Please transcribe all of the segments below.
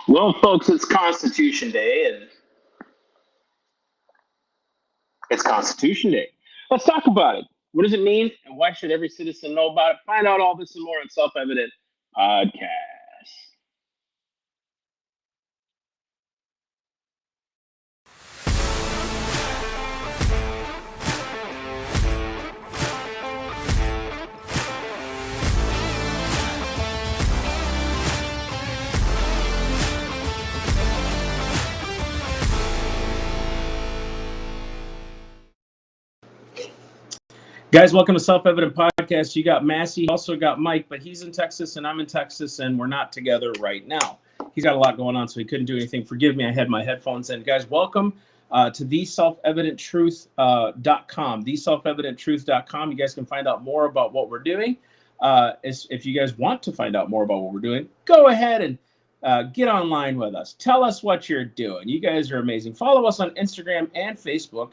Well, folks, it's Constitution Day, and it's Constitution Day. Let's talk about it. What does it mean, and why should every citizen know about it? Find out all this and more on Self Evident Podcast. Guys, welcome to Self Evident Podcast. You got Massey, also got Mike, but he's in Texas and I'm in Texas and we're not together right now. He's got a lot going on, so he couldn't do anything. Forgive me, I had my headphones in. Guys, welcome to theselfevidenttruth.com. Theselfevidenttruth.com. You guys can find out more about what we're doing. If you guys want to find out more about what we're doing, go ahead and get online with us. Tell us what you're doing. You guys are amazing. Follow us on Instagram and Facebook.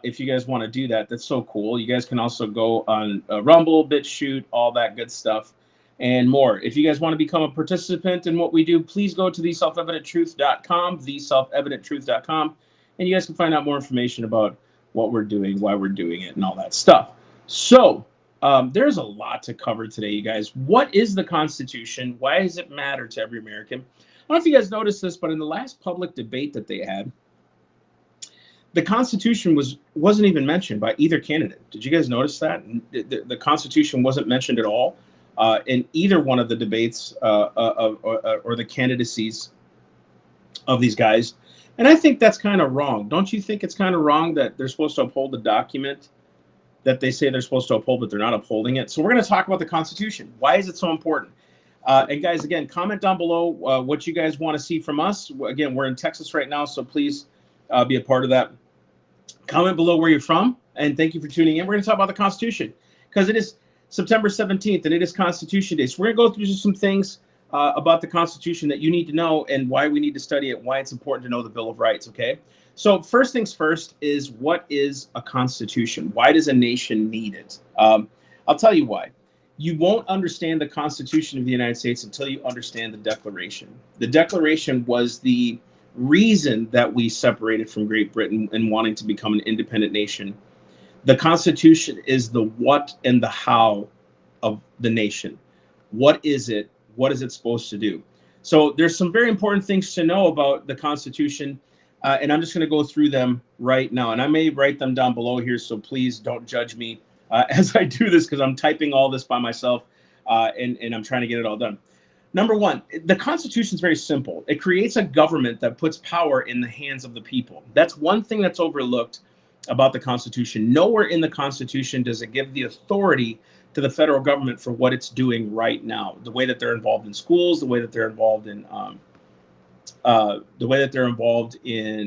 If you guys want to do that, that's so cool. You guys can also go on Rumble, BitChute, all that good stuff, and more. If you guys want to become a participant in what we do, please go to theselfevidenttruth.com, theselfevidenttruth.com, and you guys can find out more information about what we're doing, why we're doing it, and all that stuff. So there's a lot to cover today, you guys. What is the Constitution? Why does it matter to every American? I don't know if you guys noticed this, but in the last public debate that they had, the Constitution wasn't even mentioned by either candidate. Did you guys notice that? The Constitution wasn't mentioned at all in either one of the debates or the candidacies of these guys. And I think that's kind of wrong. Don't you think it's kind of wrong that they're supposed to uphold the document that they say they're supposed to uphold, but they're not upholding it? So we're going to talk about the Constitution. Why is it so important? And guys, again, comment down below what you guys want to see from us. Again, we're in Texas right now, so please be a part of that. Comment below where you're from, and thank you for tuning in. We're going to talk about the Constitution because it is September 17th, and it is Constitution Day. So we're going to go through some things about the Constitution that you need to know and why we need to study it, why it's important to know the Bill of Rights, okay? So first things first is, what is a Constitution? Why does a nation need it? I'll tell you why. You won't understand the Constitution of the United States until you understand the Declaration. The Declaration was the reason that we separated from Great Britain and wanting to become an independent nation. The Constitution is the what and the how of the nation. What is it? What is it supposed to do? So there's some very important things to know about the Constitution, and I'm just going to go through them right now. And I may write them down below here, so please don't judge me as I do this, because I'm typing all this by myself, and I'm trying to get it all done. Number one, the Constitution is very simple. It creates a government that puts power in the hands of the people. That's one thing that's overlooked about the Constitution. Nowhere in the Constitution does it give the authority to the federal government for what it's doing right now. The way that they're involved in schools, the way that they're involved in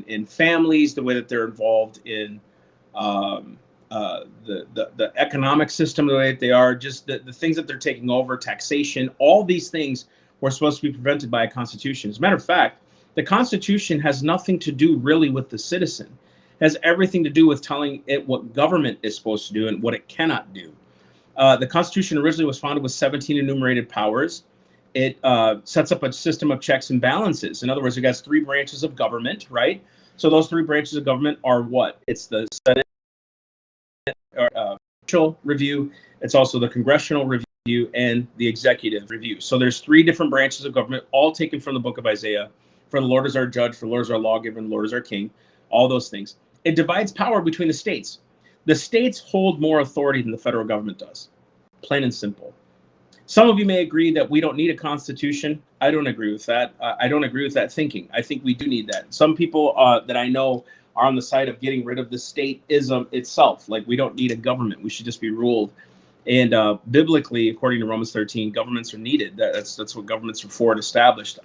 in families, the way that they're involved in the economic system, the way that they are, just the things that they're taking over, taxation, all these things were supposed to be prevented by a Constitution. As a matter of fact, the Constitution has nothing to do really with the citizen. It has everything to do with telling it what government is supposed to do and what it cannot do. The Constitution originally was founded with 17 enumerated powers. It sets up a system of checks and balances. In other words, it has three branches of government, right? So those three branches of government are what? It's the Senate judicial review. It's also the congressional review and the executive review. So there's three different branches of government, all taken from the book of Isaiah. For the Lord is our judge, for the Lord is our lawgiver, and the Lord is our king. All those things. It divides power between the states. The states hold more authority than the federal government does. Plain and simple. Some of you may agree that we don't need a constitution. I don't agree with that. I don't agree with that thinking. I think we do need that. Some people that I know are on the side of getting rid of the stateism itself. Like, we don't need a government. We should just be ruled. And biblically, according to Romans 13, governments are needed. That's what governments are for and established.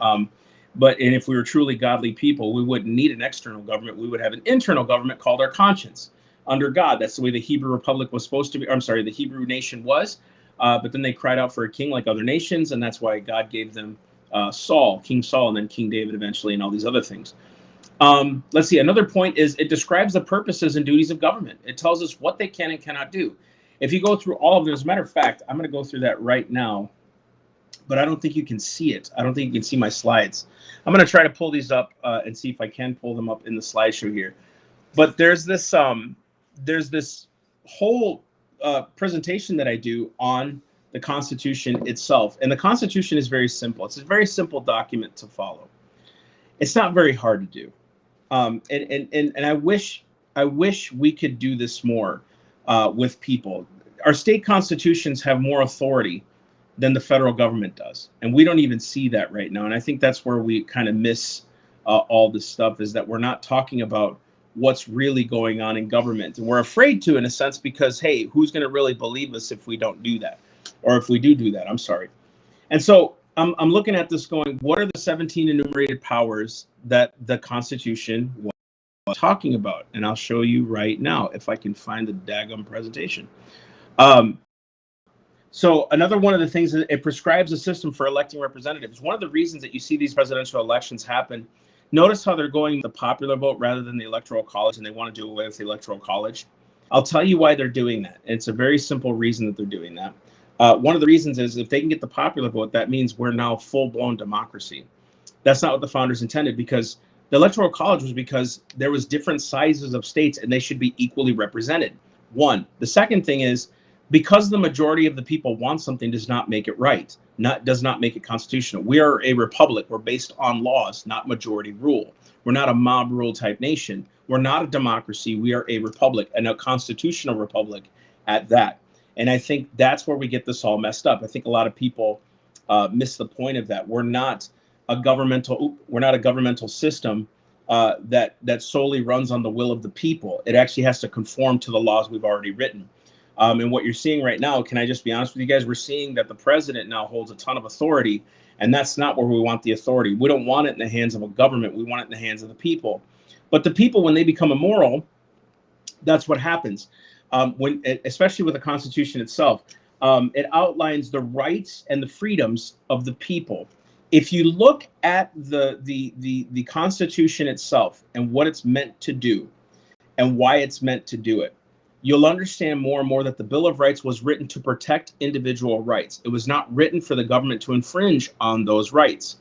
But if we were truly godly people, we wouldn't need an external government. We would have an internal government called our conscience under God. That's the way the Hebrew Republic was supposed to be. I'm sorry, the Hebrew nation was. But then they cried out for a king like other nations, and that's why God gave them King Saul, and then King David eventually, and all these other things. Let's see. Another point is it describes the purposes and duties of government. It tells us what they can and cannot do. If you go through all of them, as a matter of fact, I'm going to go through that right now. but I don't think you can see it. I don't think you can see my slides. I'm going to try to pull these up and see if I can pull them up in the slideshow here. But there's this whole presentation that I do on the Constitution itself. And the Constitution is very simple. It's a very simple document to follow. It's not very hard to do. And I wish we could do this more with people. Our state constitutions have more authority than the federal government does, and we don't even see that right now. And I think that's where we kind of miss all this stuff, is that we're not talking about what's really going on in government, and we're afraid to, in a sense, because hey, who's going to really believe us if we don't do that, or if we do that? I'm sorry. And so I'm looking at this going, what are the 17 enumerated powers that the Constitution was talking about? And I'll show you right now if I can find the daggum presentation. So another one of the things that it prescribes a system for electing representatives. One of the reasons that you see these presidential elections happen, notice how they're going the popular vote rather than the electoral college, and they want to do away with the electoral college. I'll tell you why they're doing that. It's a very simple reason that they're doing that. One of the reasons is if they can get the popular vote, that means we're now full-blown democracy. That's not what the founders intended, because the electoral college was because there was different sizes of states and they should be equally represented. One. The second thing is, because the majority of the people want something does not make it right, does not make it constitutional. We are a republic. We're based on laws, not majority rule. We're not a mob rule type nation. We're not a democracy. We are a republic, and a constitutional republic at that. And I think that's where we get this all messed up. I think a lot of people miss the point of that. We're not a governmental system that solely runs on the will of the people. It actually has to conform to the laws we've already written. And what you're seeing right now, can I just be honest with you guys? We're seeing that the president now holds a ton of authority, and that's not where we want the authority. We don't want it in the hands of a government. We want it in the hands of the people. But the people, when they become immoral, that's what happens. Especially with the Constitution itself, it outlines the rights and the freedoms of the people. If you look at the Constitution itself and what it's meant to do and why it's meant to do it, you'll understand more and more that the Bill of Rights was written to protect individual rights. It was not written for the government to infringe on those rights.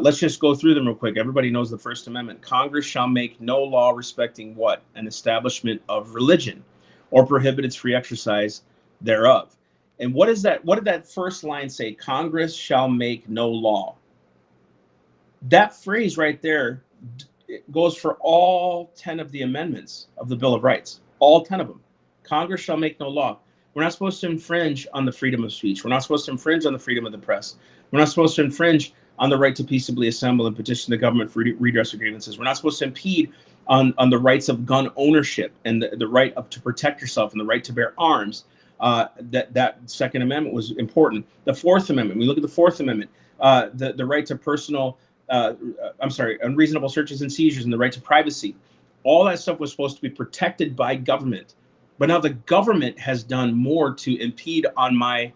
Let's just go through them real quick. Everybody knows the First Amendment. Congress shall make no law respecting what? An establishment of religion, or prohibit its free exercise thereof. And what is that? What did that first line say? Congress shall make no law. That phrase right there goes for all 10 of the amendments of the Bill of Rights. All 10 of them. Congress shall make no law. We're not supposed to infringe on the freedom of speech. We're not supposed to infringe on the freedom of the press. We're not supposed to infringe on the right to peaceably assemble and petition the government for redress of grievances. We're not supposed to impede on the rights of gun ownership and the right to protect yourself and the right to bear arms. That Second Amendment was important. The Fourth Amendment, we look at the Fourth Amendment, the right to unreasonable searches and seizures and the right to privacy. All that stuff was supposed to be protected by government. But now the government has done more to impede on my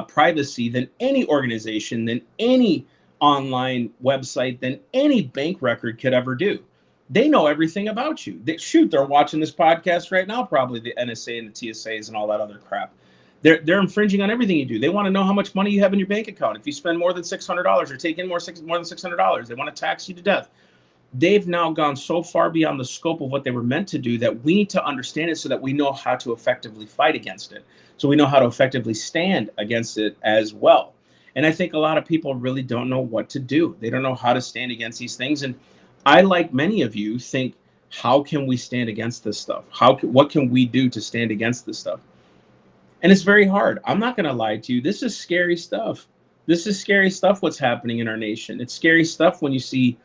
privacy than any organization, than any online website, than any bank record could ever do. They know everything about you. They're watching this podcast right now, probably the NSA and the TSAs and all that other crap. They're infringing on everything you do. They want to know how much money you have in your bank account. If you spend more than $600 or take in more than $600, they want to tax you to death. They've now gone so far beyond the scope of what they were meant to do that we need to understand it so that we know how to effectively fight against it. So we know how to effectively stand against it as well. And I think a lot of people really don't know what to do. They don't know how to stand against these things. And I, like many of you, think, how can we stand against this stuff? What can we do to stand against this stuff? And it's very hard. I'm not going to lie to you. This is scary stuff. This is scary stuff, what's happening in our nation. It's scary stuff when you see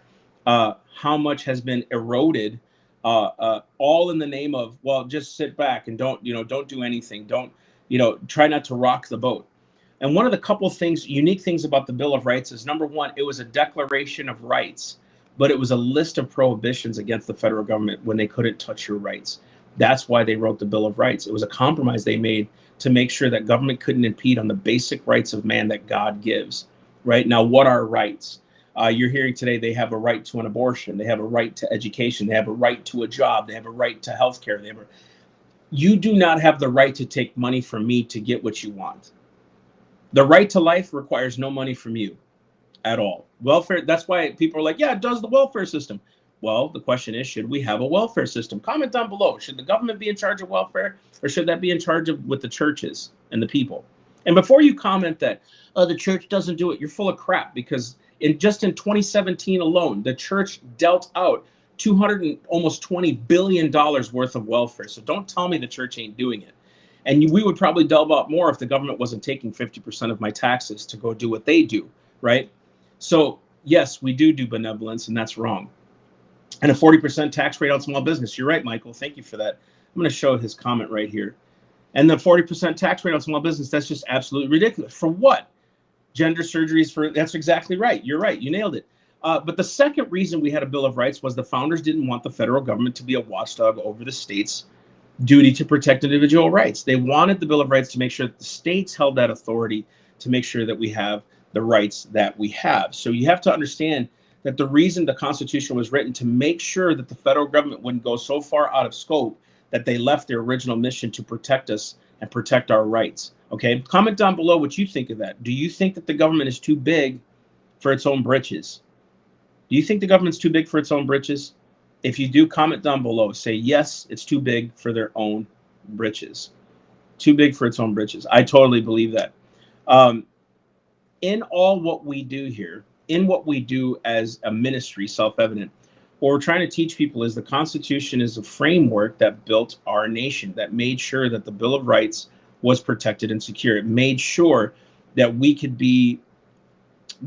how much has been eroded, all in the name of, well, just sit back and don't do anything. Don't, try not to rock the boat. And one of the unique things about the Bill of Rights is, number one, it was a declaration of rights, but it was a list of prohibitions against the federal government when they couldn't touch your rights. That's why they wrote the Bill of Rights. It was a compromise they made to make sure that government couldn't impede on the basic rights of man that God gives. Right now, what are rights? You're hearing today they have a right to an abortion. They have a right to education. They have a right to a job. They have a right to health care. You do not have the right to take money from me to get what you want. The right to life requires no money from you at all. Welfare, that's why people are like, yeah, it does the welfare system. Well, the question is, should we have a welfare system? Comment down below. Should the government be in charge of welfare, or should that be in charge of with the churches and the people? And before you comment that, oh, the church doesn't do it, you're full of crap, because in 2017 alone, the church dealt out 200 and almost $20 billion worth of welfare. So don't tell me the church ain't doing it. And we would probably delve out more if the government wasn't taking 50% of my taxes to go do what they do, right? So yes, we do benevolence, and that's wrong. And a 40% tax rate on small business. You're right, Michael. Thank you for that. I'm going to show his comment right here. And the 40% tax rate on small business, that's just absolutely ridiculous. For what? Gender surgeries for, that's exactly right. You're right. You nailed it. But the second reason we had a Bill of Rights was the founders didn't want the federal government to be a watchdog over the states' duty to protect individual rights. They wanted the Bill of Rights to make sure that the states held that authority to make sure that we have the rights that we have. So you have to understand that the reason the Constitution was written to make sure that the federal government wouldn't go so far out of scope that they left their original mission to protect us and protect our rights. Okay, comment down below what you think of that. Do you think that the government is too big for its own britches? Do you think the government's too big for its own britches? If you do, comment down below. Say, yes, it's too big for their own britches. Too big for its own britches. I totally believe that. In all what we do here, in what we do as a ministry, self-evident, what we're trying to teach people is the Constitution is a framework that built our nation, that made sure that the Bill of Rights was protected and secure. It made sure that we could be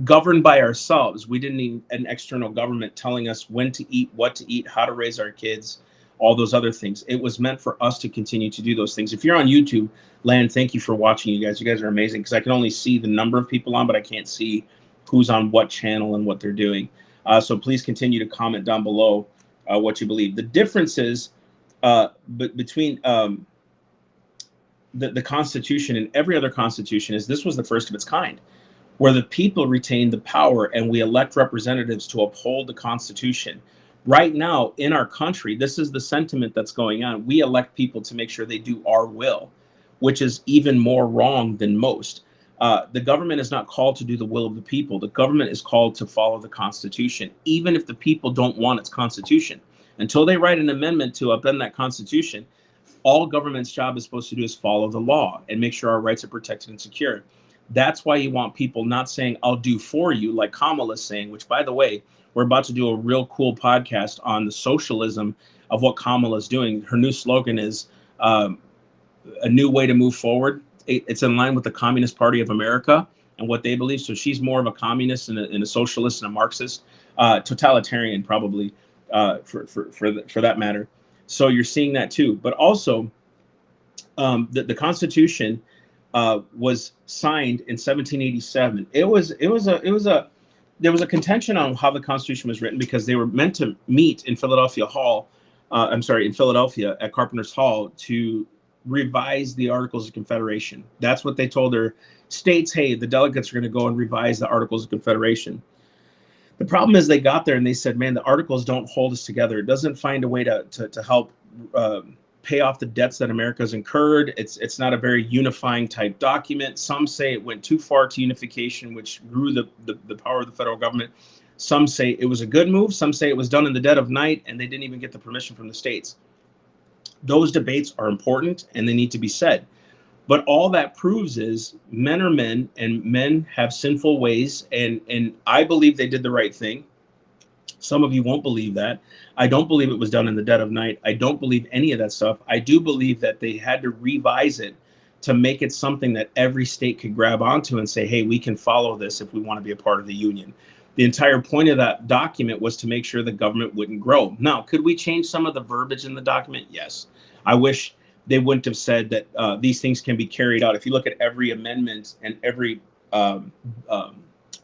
governed by ourselves. We didn't need an external government telling us when to eat, what to eat, how to raise our kids, all those other things. It was meant for us to continue to do those things. If you're on YouTube land, thank you for watching. You guys are amazing, because I can only see the number of people on, but I can't see who's on what channel and what they're doing. So please continue to comment down below what you believe. The difference is between the Constitution and every other constitution is this was the first of its kind, where the people retain the power and we elect representatives to uphold the Constitution. Right now in our country, this is the sentiment that's going on. We elect people to make sure they do our will, which is even more wrong than most. The government is not called to do the will of the people. The government is called to follow the Constitution, even if the people don't want its Constitution. Until they write an amendment to upend that Constitution, all government's job is supposed to do is follow the law and make sure our rights are protected and secure. That's why you want people not saying, I'll do for you, like Kamala's saying, which, by the way, we're about to do a real cool podcast on the socialism of what Kamala's doing. Her new slogan is a new way to move forward. It's in line with the Communist Party of America and what they believe. So she's more of a communist and a socialist and a Marxist, totalitarian probably for that matter. So you're seeing that too. But also the Constitution was signed in 1787. There was a contention on how the Constitution was written, because they were meant to meet in Philadelphia at Carpenter's Hall to revise the Articles of Confederation. That's what they told their states. Hey, the delegates are going to go and revise the Articles of Confederation. The problem is they got there and they said, man, the Articles don't hold us together. It doesn't find a way to help pay off the debts that America's incurred. It's not a very unifying type document. Some say it went too far to unification, which grew the power of the federal government. Some say it was a good move. Some say it was done in the dead of night and they didn't even get the permission from the states. Those debates are important and they need to be said. But all that proves is men are men and men have sinful ways. And I believe they did the right thing. Some of you won't believe that. I don't believe it was done in the dead of night. I don't believe any of that stuff. I do believe that they had to revise it to make it something that every state could grab onto and say, hey, we can follow this if we want to be a part of the union. The entire point of that document was to make sure the government wouldn't grow. Now, could we change some of the verbiage in the document? Yes. I wish they wouldn't have said that these things can be carried out. If you look at every amendment and every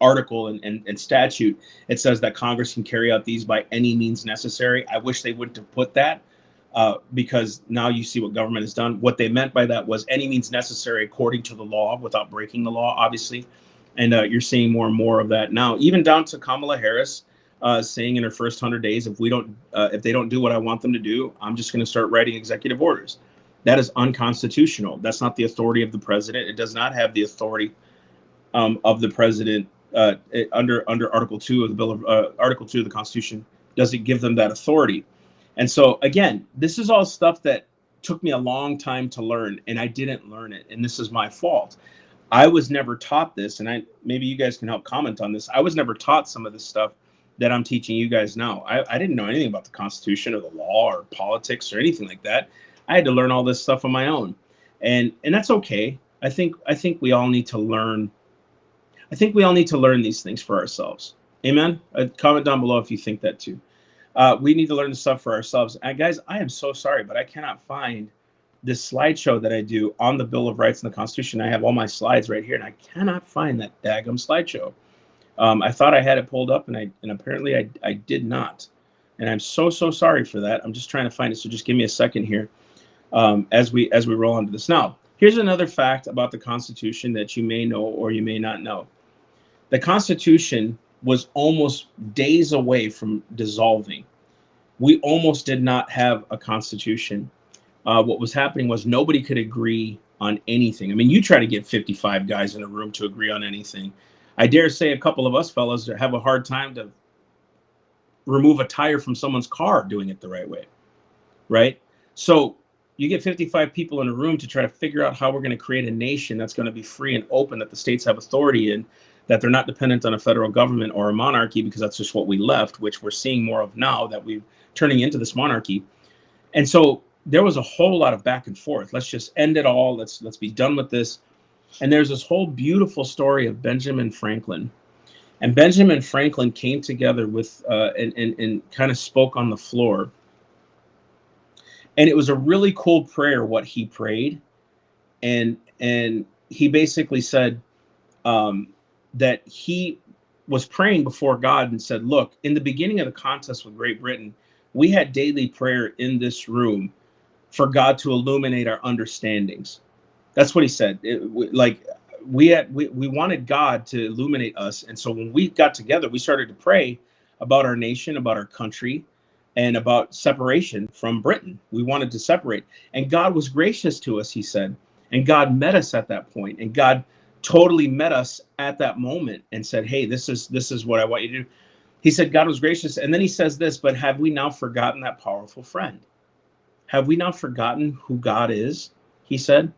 article and statute, it says that Congress can carry out these by any means necessary. I wish they wouldn't have put that because now you see what government has done. What they meant by that was any means necessary according to the law without breaking the law, obviously. And you're seeing more and more of that now, even down to Kamala Harris saying in her first 100 days, if they don't do what I want them to do, I'm just going to start writing executive orders. That is unconstitutional. That's not the authority of the president. It does not have the authority of the president under Article 2 of the Bill of Article 2 of the Constitution. Does it give them that authority? And so again, this is all stuff that took me a long time to learn, and I didn't learn it, and this is my fault. I was never taught this, and maybe you guys can help comment on this. I was never taught some of this stuff that I'm teaching you guys now. I didn't know anything about the Constitution or the law or politics or anything like that. I had to learn all this stuff on my own, and that's okay. I think we all need to learn. I think we all need to learn these things for ourselves. Amen. Comment down below if you think that too. We need to learn the stuff for ourselves. And guys, I am so sorry, but I cannot find this slideshow that I do on the Bill of Rights and the Constitution. I have all my slides right here, and I cannot find that daggum slideshow. I thought I had it pulled up, and apparently I did not. And I'm so sorry for that. I'm just trying to find it. So just give me a second here as we roll into this. Now, here's another fact about the Constitution that you may know or you may not know. The Constitution was almost days away from dissolving. We almost did not have a Constitution. What was happening was nobody could agree on anything. I mean, you try to get 55 guys in a room to agree on anything. I dare say a couple of us fellas have a hard time to remove a tire from someone's car doing it the right way, right? So you get 55 people in a room to try to figure out how we're going to create a nation that's going to be free and open, that the states have authority in, that they're not dependent on a federal government or a monarchy, because that's just what we left, which we're seeing more of now that we're turning into this monarchy. And so there was a whole lot of back and forth. Let's just end it all. Let's be done with this. And there's this whole beautiful story of Benjamin Franklin. And Benjamin Franklin came together with and kind of spoke on the floor. And it was a really cool prayer what he prayed. And he basically said that he was praying before God and said, look, in the beginning of the contest with Great Britain, we had daily prayer in this room for God to illuminate our understandings. That's what he said. We wanted God to illuminate us. And so when we got together, we started to pray about our nation, about our country, and about separation from Britain. We wanted to separate. And God was gracious to us, he said. And God met us at that point. And God totally met us at that moment and said, hey, this is what I want you to do. He said God was gracious. And then he says this, but have we now forgotten that powerful friend? Have we not forgotten who God is? He said,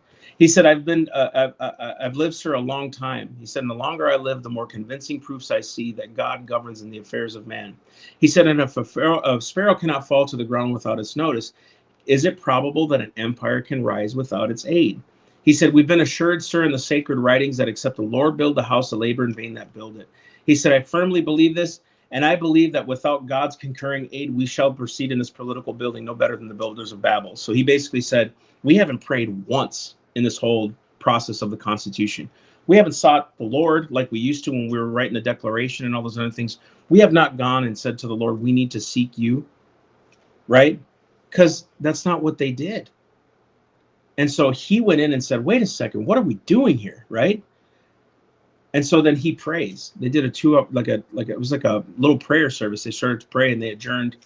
I've lived, sir, a long time. He said, and the longer I live, the more convincing proofs I see that God governs in the affairs of man. He said, and if a sparrow cannot fall to the ground without its notice, is it probable that an empire can rise without its aid? He said, we've been assured, sir, in the sacred writings that except the Lord build the house, the labor in vain that build it. He said, I firmly believe this, and I believe that without God's concurring aid, we shall proceed in this political building no better than the builders of Babel. So he basically said, we haven't prayed once in this whole process of the Constitution. We haven't sought the Lord like we used to when we were writing the Declaration and all those other things. We have not gone and said to the Lord, we need to seek you, right? Because that's not what they did. And so he went in and said, wait a second, what are we doing here, right? And so then he prays. They did it was like a little prayer service. They started to pray and they adjourned.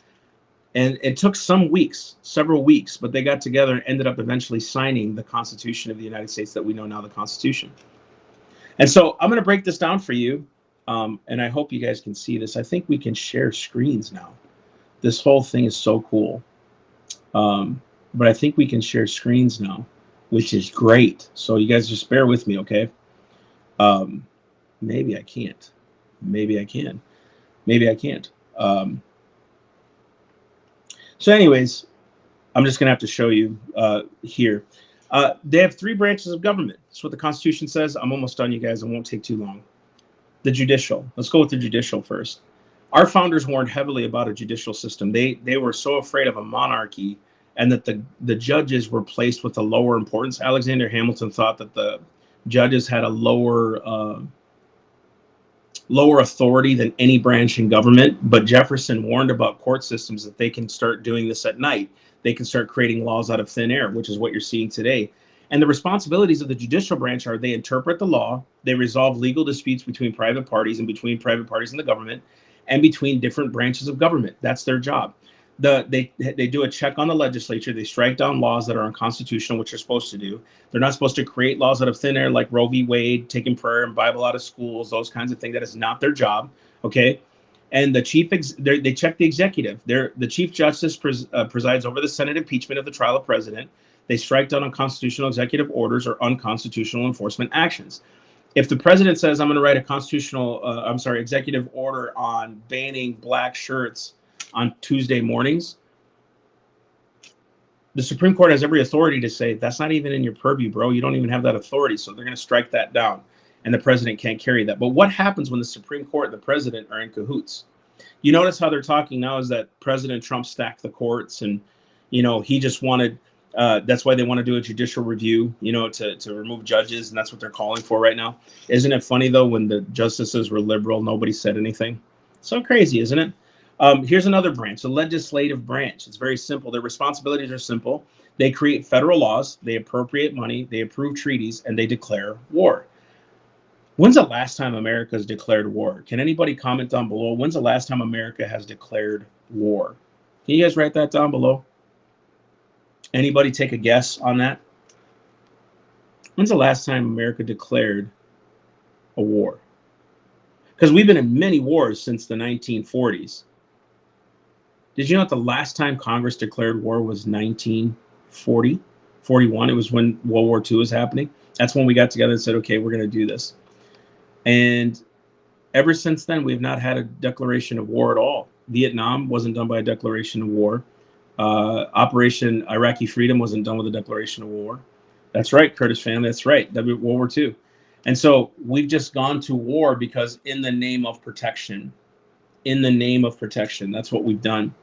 And it took several weeks, but they got together and ended up eventually signing the Constitution of the United States that we know now, the Constitution. And so I'm going to break this down for you. And I hope you guys can see this. I think we can share screens now. This whole thing is so cool. But I think we can share screens now, which is great. So you guys just bear with me, okay? Maybe I can't. Maybe I can. Maybe I can't. So anyways, I'm just going to have to show you here. They have 3 branches of government. That's what the Constitution says. I'm almost done, you guys. It won't take too long. The judicial. Let's go with the judicial first. Our founders warned heavily about a judicial system. They were so afraid of a monarchy and that the judges were placed with a lower importance. Alexander Hamilton thought that the judges had a lower authority than any branch in government, but Jefferson warned about court systems that they can start doing this at night. They can start creating laws out of thin air, which is what you're seeing today. And the responsibilities of the judicial branch are they interpret the law, they resolve legal disputes between private parties and between private parties and the government, and between different branches of government. That's their job. They do a check on the legislature. They strike down laws that are unconstitutional, which they're supposed to do. They're not supposed to create laws out of thin air like Roe v. Wade, taking prayer and Bible out of schools, those kinds of things. That is not their job. Okay. And the they check the executive. The chief justice presides over the Senate impeachment of the trial of president. They strike down unconstitutional executive orders or unconstitutional enforcement actions. If the president says, I'm going to write a executive order on banning black shirts on Tuesday mornings, the Supreme Court has every authority to say, that's not even in your purview, bro. You don't even have that authority. So they're going to strike that down. And the president can't carry that. But what happens when the Supreme Court and the president are in cahoots? You notice how they're talking now is that President Trump stacked the courts, and, he just wanted, that's why they want to do a judicial review, to remove judges. And that's what they're calling for right now. Isn't it funny, though, when the justices were liberal, nobody said anything? So crazy, isn't it? Here's another branch, the legislative branch. It's very simple. Their responsibilities are simple. They create federal laws, they appropriate money, they approve treaties, and they declare war. When's the last time America has declared war? Can anybody comment down below? When's the last time America has declared war? Can you guys write that down below? Anybody take a guess on that? When's the last time America declared a war? Because we've been in many wars since the 1940s. Did you know that the last time Congress declared war was 1940, 41? It was when World War II was happening. That's when we got together and said, okay, we're going to do this. And ever since then, we've not had a declaration of war at all. Vietnam wasn't done by a declaration of war. Operation Iraqi Freedom wasn't done with a declaration of war. That's right, Curtis family. That's right. World War II. And so we've just gone to war because in the name of protection, that's what we've done.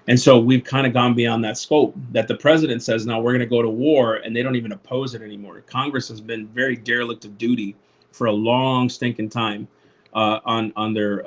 And so we've kind of gone beyond that scope that the president says, now we're going to go to war, and they don't even oppose it anymore. Congress has been very derelict of duty for a long stinking time on their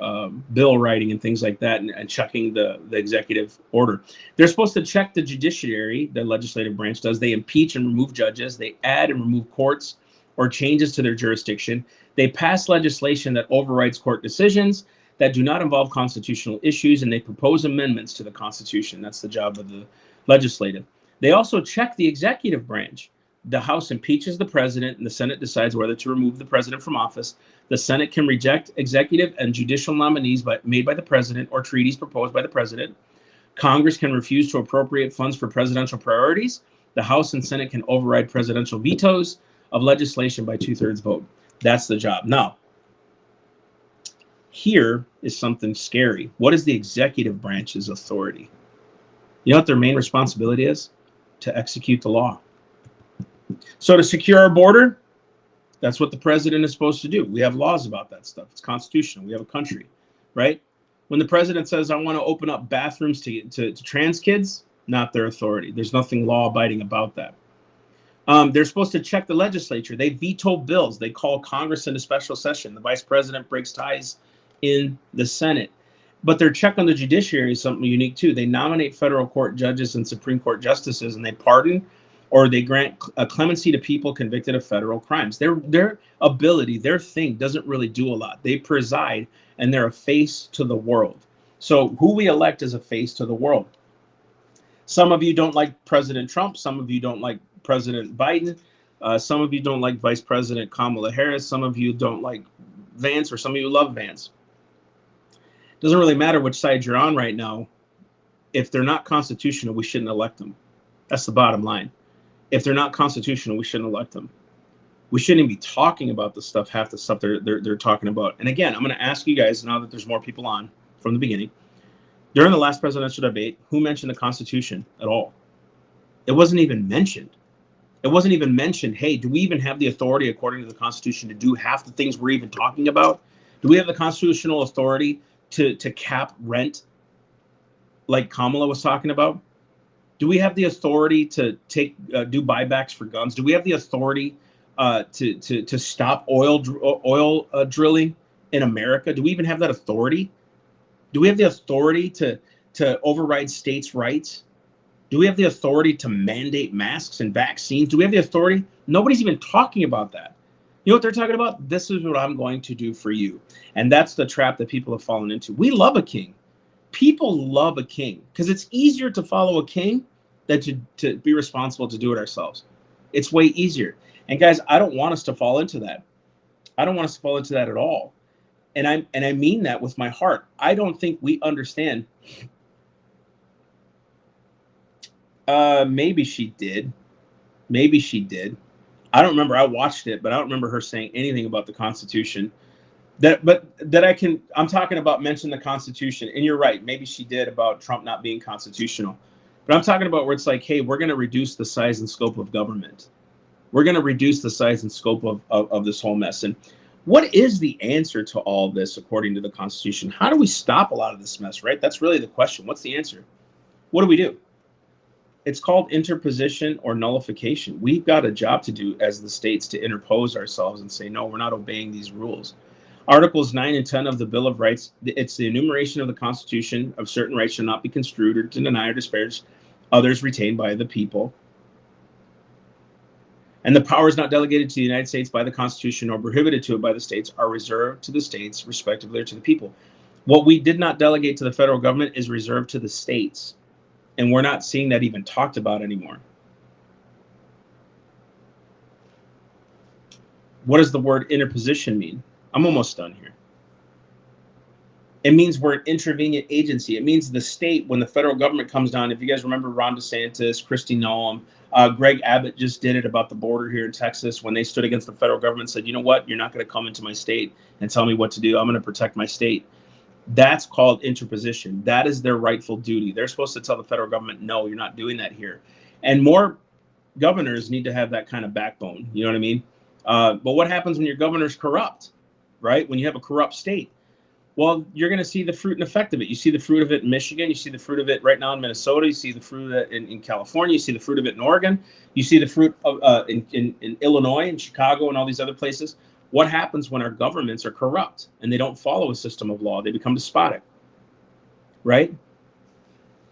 bill writing and things like that, and checking the executive order. They're supposed to check the judiciary, the legislative branch does. They impeach and remove judges. They add and remove courts or changes to their jurisdiction. They pass legislation that overrides court decisions that do not involve constitutional issues, and they propose amendments to the Constitution. That's the job of the legislative. They also check the executive branch. The House impeaches the president, and the Senate decides whether to remove the president from office. The Senate can reject executive and judicial nominees made by the president or treaties proposed by the president. Congress can refuse to appropriate funds for presidential priorities. The House and Senate can override presidential vetoes of legislation by 2/3 vote. That's the job. Now, here is something scary. What is the executive branch's authority? You know what their main responsibility is? To execute the law. So to secure our border, that's what the president is supposed to do. We have laws about that stuff. It's constitutional. We have a country, right? When the president says, I want to open up bathrooms to trans kids, not their authority. There's nothing law-abiding about that. They're supposed to check the legislature. They veto bills. They call Congress into special session. The vice president breaks ties in the Senate. But their check on the judiciary is something unique too. They nominate federal court judges and Supreme Court justices, and they pardon or they grant a clemency to people convicted of federal crimes. Their ability, their thing doesn't really do a lot. They preside, and they're a face to the world. So who we elect is a face to the world. Some of you don't like President Trump. Some of you don't like President Biden. Some of you don't like Vice President Kamala Harris. Some of you don't like Vance, or some of you love Vance. Doesn't really matter which side you're on right now. If they're not constitutional, we shouldn't elect them. That's the bottom line. If they're not constitutional, we shouldn't elect them. We shouldn't even be talking about the stuff, half the stuff they're talking about. And again, I'm going to ask you guys, now that there's more people on from the beginning, during the last presidential debate, who mentioned the Constitution at all? It wasn't even mentioned. It wasn't even mentioned, hey, do we even have the authority according to the Constitution to do half the things we're even talking about? Do we have the constitutional authority to cap rent like Kamala was talking about? Do we have the authority to do buybacks for guns? Do we have the authority to stop oil drilling in America? Do we even have that authority? Do we have the authority to override states' rights? Do we have the authority to mandate masks and vaccines? Do we have the authority? Nobody's even talking about that. You know what they're talking about? This is what I'm going to do for you. And that's the trap that people have fallen into. We love a king. people love a king because it's easier to follow a king than to be responsible to do it ourselves. It's way easier. And guys, I don't want us to fall into that. I don't want us to fall into that at all. And I mean that with my heart. I don't think we understand. Maybe she did. Maybe she did. I don't remember. I watched it, but I don't remember her saying anything about the Constitution. I'm talking about mention the Constitution. And you're right. Maybe she did about Trump not being constitutional. But I'm talking about where it's like, hey, we're going to reduce the size and scope of government. We're going to reduce the size and scope of this whole mess. And what is the answer to all this according to the Constitution? How do we stop a lot of this mess, right? That's really the question. What's the answer? What do? It's called interposition or nullification. We've got a job to do as the states to interpose ourselves and say, no, we're not obeying these rules. Articles 9 and 10 of the Bill of Rights, it's the enumeration of the Constitution of certain rights shall not be construed or to deny or disparage others retained by the people. And the powers not delegated to the United States by the Constitution or prohibited to it by the states are reserved to the states, respectively, or to the people. What we did not delegate to the federal government is reserved to the states. And we're not seeing that even talked about anymore. What does the word interposition mean? I'm almost done here. It means we're an intervenient agency. It means the state, when the federal government comes down, if you guys remember Ron DeSantis, Kristi Noem, Greg Abbott just did it about the border here in Texas when they stood against the federal government and said, you know what, you're not going to come into my state and tell me what to do. I'm going to protect my state. That's called interposition. That is their rightful duty. They're supposed to tell the federal government, no, you're not doing that here. And more governors need to have that kind of backbone. You know what I mean? But what happens when your governor's corrupt, right? When you have a corrupt state? Well, you're going to see the fruit and effect of it. You see the fruit of it in Michigan. You see the fruit of it right now in Minnesota. You see the fruit of it in California. You see the fruit of it in Oregon. You see the fruit of in Illinois and Chicago and all these other places. What happens when our governments are corrupt and they don't follow a system of law? They become despotic, right?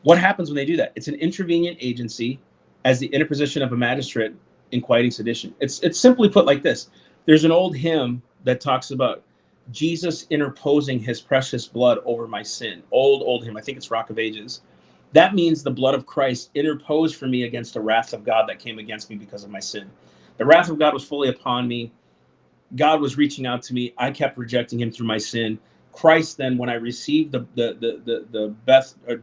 What happens when they do that? It's an intervenient agency as the interposition of a magistrate in quieting sedition. It's simply put like this. There's an old hymn that talks about Jesus interposing his precious blood over my sin. Old hymn. I think it's Rock of Ages. That means the blood of Christ interposed for me against the wrath of God that came against me because of my sin. The wrath of God was fully upon me. God was reaching out to me. I kept rejecting him through my sin. Christ then, when I received the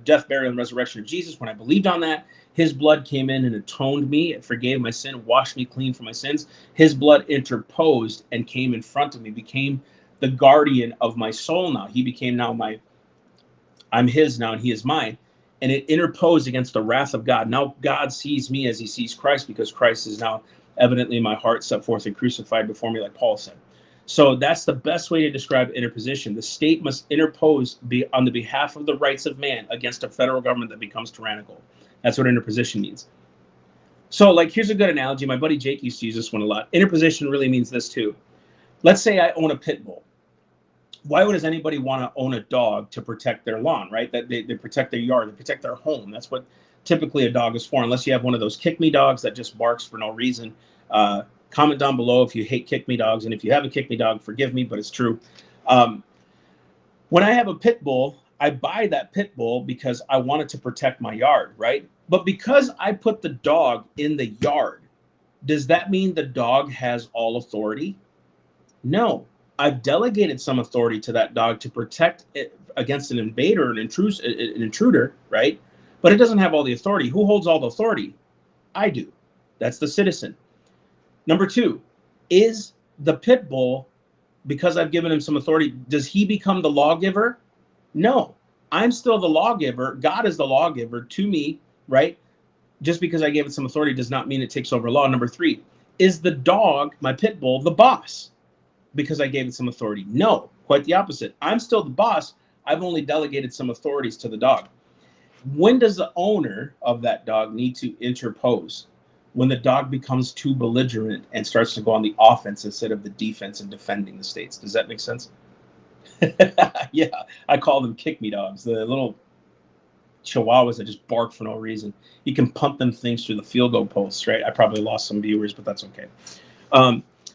death, burial, and resurrection of Jesus, when I believed on that, his blood came in and atoned me. It forgave my sin, washed me clean from my sins. His blood interposed and came in front of me, became the guardian of my soul now. He became now I'm his now and he is mine. And it interposed against the wrath of God. Now God sees me as he sees Christ because Christ is now evidently in my heart, set forth and crucified before me, like Paul said. So that's the best way to describe interposition. The state must interpose on the behalf of the rights of man against a federal government that becomes tyrannical. That's what interposition means. So like, here's a good analogy. My buddy Jake used to use this one a lot. Interposition really means this too. Let's say I own a pit bull. Why does anybody want to own a dog? To protect their lawn, right? That they protect their yard, they protect their home. That's what typically a dog is for, unless you have one of those kick me dogs that just barks for no reason. Comment down below if you hate kick me dogs, and if you have a kick me dog, forgive me, but it's true. When I have a pit bull, I buy that pit bull because I wanted to protect my yard, right? But because I put the dog in the yard, does that mean the dog has all authority? No. I've delegated some authority to that dog to protect it against an invader, an intruder, right? But it doesn't have all the authority. Who holds all the authority? I do. That's the citizen. Number two, is the pit bull, because I've given him some authority, does he become the lawgiver? No. I'm still the lawgiver. God is the lawgiver to me, right? Just because I gave it some authority does not mean it takes over law. Number three, is the dog, my pit bull, the boss? Because I gave it some authority? No, quite the opposite. I'm still the boss. I've only delegated some authorities to the dog. When does the owner of that dog need to interpose? When the dog becomes too belligerent and starts to go on the offense instead of the defense and defending the states. Does that make sense? Yeah, I call them kick me dogs, the little chihuahuas that just bark for no reason. You can pump them things through the field goal posts, right? I probably lost some viewers, but that's okay.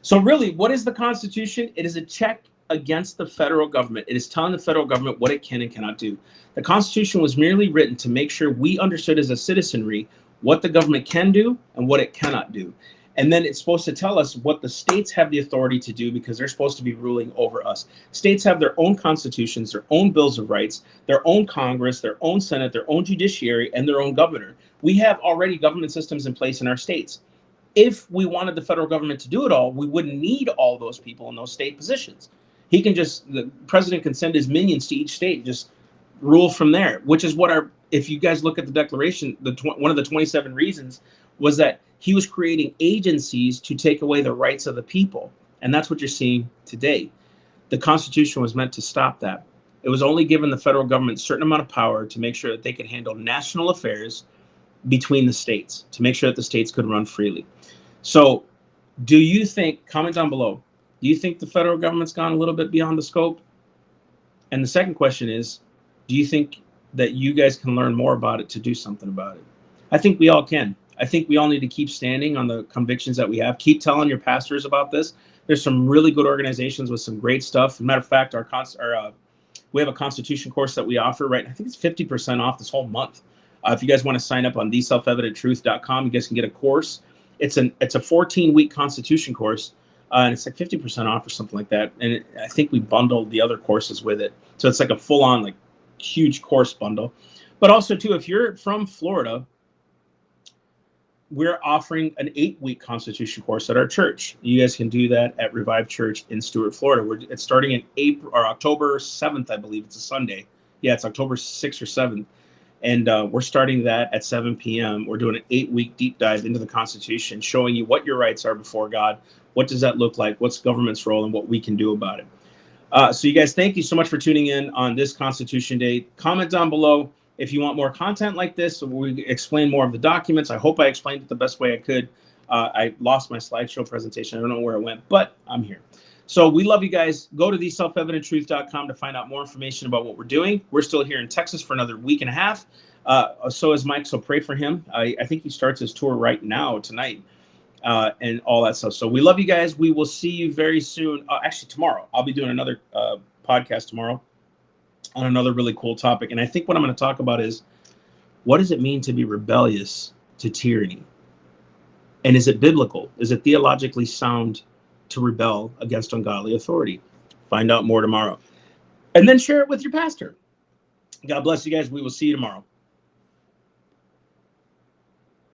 So really, what is the Constitution? It is a check against the federal government. It is telling the federal government what it can and cannot do. The Constitution was merely written to make sure we understood as a citizenry what the government can do and what it cannot do. And then it's supposed to tell us what the states have the authority to do, because they're supposed to be ruling over us. States have their own constitutions, their own bills of rights, their own Congress, their own Senate, their own judiciary, and their own governor. We have already government systems in place in our states. If we wanted the federal government to do it all, we wouldn't need all those people in those state positions. The president can send his minions to each state, just rule from there, which is what if you guys look at the Declaration, one of the 27 reasons was that he was creating agencies to take away the rights of the people. And that's what you're seeing today. The Constitution was meant to stop that. It was only given the federal government a certain amount of power to make sure that they could handle national affairs between the states, to make sure that the states could run freely. So do you think, comment down below, do you think the federal government's gone a little bit beyond the scope? And the second question is, do you think that you guys can learn more about it to do something about it? I think we all can. I think we all need to keep standing on the convictions that we have. Keep telling your pastors about this. There's some really good organizations with some great stuff. As a matter of fact, we have a Constitution course that we offer, right? I think it's 50% off this whole month. If you guys want to sign up on theselfevidenttruth.com, you guys can get a course. It's a 14-week Constitution course, and it's like 50% off or something like that. And I think we bundled the other courses with it, so it's like a full-on, like, huge course bundle. But also too, if you're from Florida, we're offering an 8-week Constitution course at our church. You guys can do that at Revive Church in Stuart, Florida. It's starting in October 7th, I believe. It's a Sunday. Yeah, it's October 6th or 7th. And we're starting that at 7 p.m. We're doing an 8-week deep dive into the Constitution, showing you what your rights are before God. What does that look like? What's government's role and what we can do about it? So you guys, thank you so much for tuning in on this Constitution Day. Comment down below if you want more content like this, so we explain more of the documents. I hope I explained it the best way I could. I lost my slideshow presentation. I don't know where it went, but I'm here. So we love you guys. Go to theselfevidenttruth.com to find out more information about what we're doing. We're still here in Texas for another week and a half. So is Mike, so pray for him. I think he starts his tour right now, tonight, and all that stuff. So we love you guys. We will see you very soon. Actually, tomorrow. I'll be doing another podcast tomorrow on another really cool topic. And I think what I'm going to talk about is, what does it mean to be rebellious to tyranny? And is it biblical? Is it theologically sound to rebel against ungodly authority? Find out more tomorrow. And then share it with your pastor. God bless you guys. We will see you tomorrow.